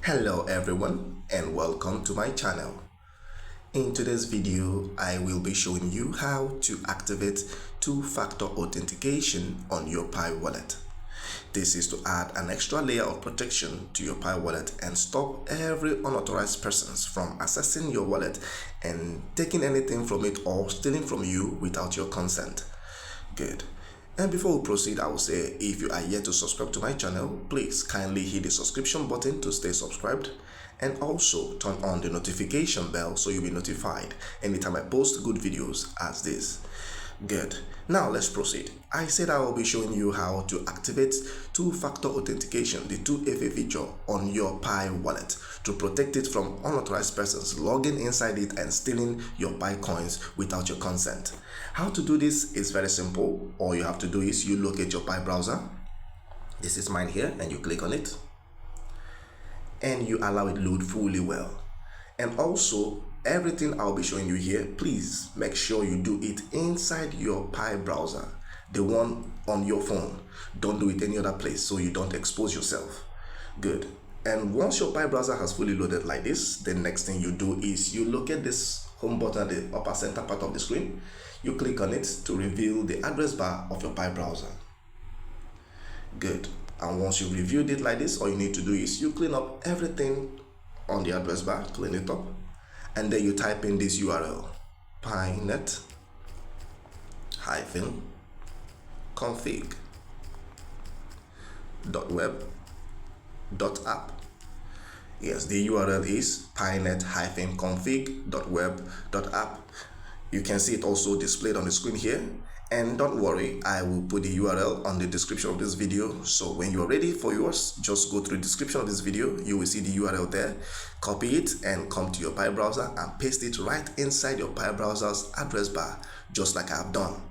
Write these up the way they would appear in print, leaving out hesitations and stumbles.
Hello everyone and welcome to my channel. In today's video, I will be showing you how to activate two-factor authentication on your Pi wallet. This is to add an extra layer of protection to your Pi wallet and stop every unauthorized persons from accessing your wallet and taking anything from it or stealing from you without your consent. Good. And before we proceed, I will say if you are yet to subscribe to my channel, please kindly hit the subscription button to stay subscribed and also turn on the notification bell so you'll be notified anytime I post good videos as this. Good. Now let's proceed. I said I will be showing you how to activate two-factor authentication, the 2FA feature on your Pi wallet to protect it from unauthorized persons logging inside it and stealing your Pi coins without your consent. How to do this is very simple. All you have to do is you locate your Pi browser. This is mine here, and you click on it and you allow it load fully well. And also everything I'll be showing you here, please make sure you do it inside your Pi browser, the one on your phone. Don't do it any other place so you don't expose yourself. Good. And once your Pi browser has fully loaded like this, the next thing you do is you locate this home button at the upper center part of the screen. You click on it to reveal the address bar of your Pi browser. Good. And once you've reviewed it like this, all you need to do is you clean up everything on the address bar, clean it up, and then you type in this URL, pinet-config.web.app. Yes, the URL is pinet-config.web.app. You can see it also displayed on the screen here. And don't worry, I will put the URL on the description of this video. So when you are ready for yours, just go through the description of this video. You will see the URL there. Copy it and come to your Pi browser and paste it right inside your Pi browser's address bar, just like I've done.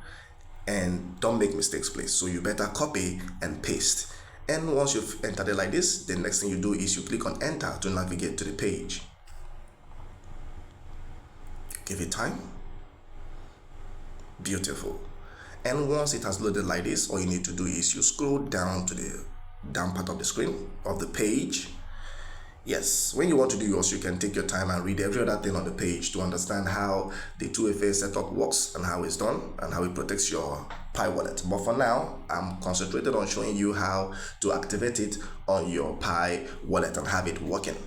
And don't make mistakes, please. So you better copy and paste. And once you've entered it like this, the next thing you do is you click on enter to navigate to the page. Give it time. Beautiful. And once it has loaded like this, all you need to do is you scroll down to the down part of the screen of the page. Yes, when you want to do yours, you can take your time and read every other thing on the page to understand how the 2FA setup works and how it's done and how it protects your Pi wallet. But for now, I'm concentrated on showing you how to activate it on your Pi wallet and have it working.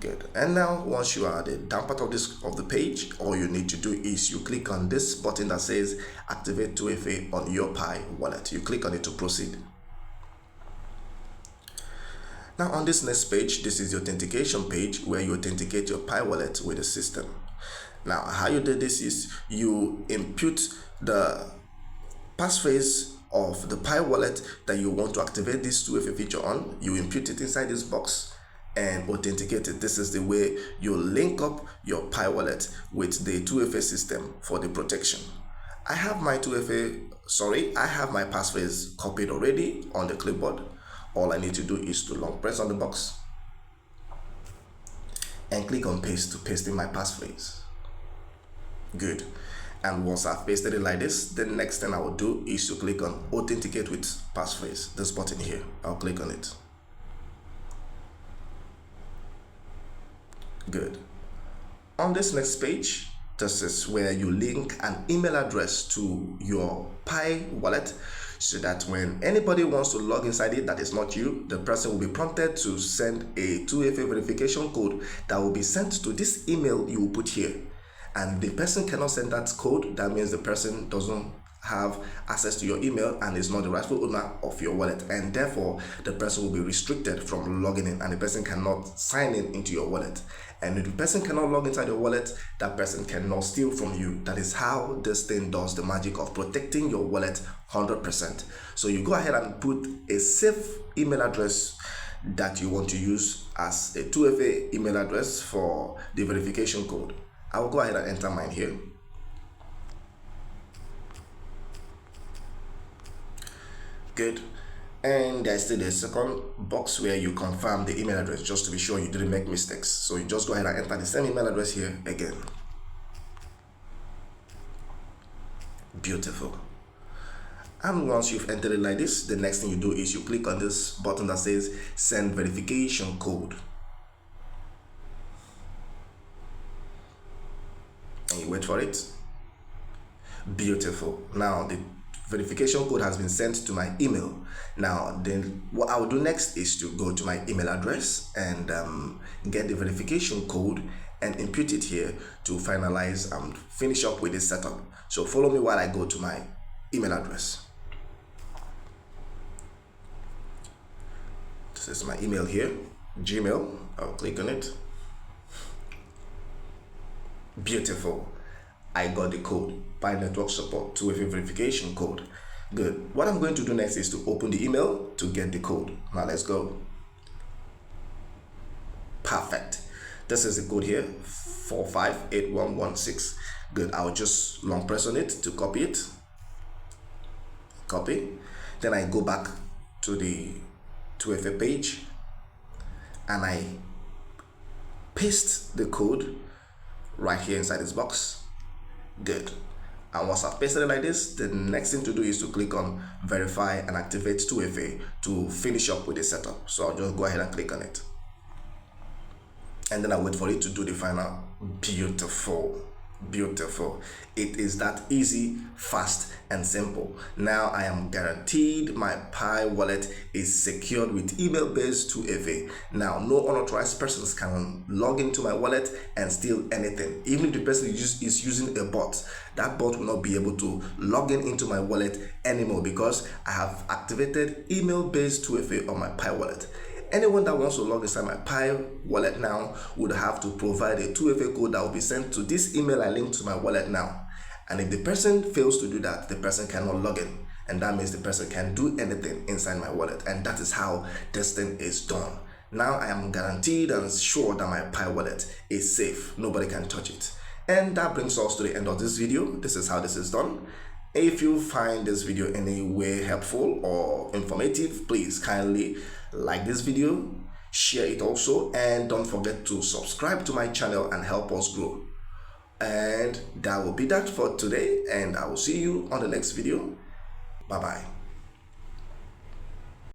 Good. And now once you are at the down part of the page, all you need to do is you click on this button that says activate 2FA on your Pi wallet. You click on it to proceed. Now on this next page, this is the authentication page where you authenticate your Pi wallet with the system. Now how you do this is you input the passphrase of the Pi wallet that you want to activate this 2FA feature on. You input it inside this box and authenticate it. This is the way you link up your Pi wallet with the 2FA system for the protection. I have my passphrase copied already on the clipboard. All I need to do is to long press on the box and click on paste to paste in my passphrase. Good. And once I've pasted it like this, the next thing I will do is to click on authenticate with passphrase. This button here, I'll click on it. Good. On this next page, this is where you link an email address to your Pi wallet so that when anybody wants to log inside it that is not you, the person will be prompted to send a 2FA verification code that will be sent to this email you will put here. And the person cannot send that code. That means the person doesn't have access to your email and is not the rightful owner of your wallet, and therefore the person will be restricted from logging in and the person cannot sign in into your wallet. And if the person cannot log inside your wallet, that person cannot steal from you. That is how this thing does the magic of protecting your wallet 100%. So you go ahead and put a safe email address that you want to use as a 2FA email address for the verification code. I will go ahead and enter mine here. Good. And there's still a second box where you confirm the email address just to be sure you didn't make mistakes. So you just go ahead and enter the same email address here again. Beautiful. And once you've entered it like this, the next thing you do is you click on this button that says send verification code. wait for it. Beautiful. Now the verification code has been sent to my email. Now then what I'll do next is to go to my email address and get the verification code and input it here to finalize and finish up with this setup. So follow me while I go to my email address. This is my email here, Gmail. I'll click on it. Beautiful. I got the code, Pi Network Support 2FA verification code. Good. What I'm going to do next is to open the email to get the code. Now let's go. Perfect. This is the code here, 458116. Good. I'll just long press on it to copy it. Copy. Then I go back to the 2FA page and I paste the code right here inside this box. Good. And once I've pasted it like this, the next thing to do is to click on verify and activate 2FA to finish up with the setup. So I'll just go ahead and click on it. And then I wait for it to do the final. Beautiful. Beautiful. It is that easy, fast, and simple. Now I am guaranteed my Pi wallet is secured with email-based 2FA. Now no unauthorized persons can log into my wallet and steal anything. Even if the person is using a bot, that bot will not be able to log into my wallet anymore because I have activated email-based 2FA on my Pi wallet. Anyone that wants to log inside my Pi wallet now would have to provide a 2FA code that will be sent to this email I linked to my wallet now. And if the person fails to do that, the person cannot log in. And that means the person can do anything inside my wallet. And that is how this thing is done. Now I am guaranteed and sure that my Pi wallet is safe. Nobody can touch it. And that brings us to the end of this video. This is how this is done. If you find this video any way helpful or informative, please kindly like this video, share it also, and don't forget to subscribe to my channel and help us grow. And that will be that for today, and I will see you on the next video. Bye bye.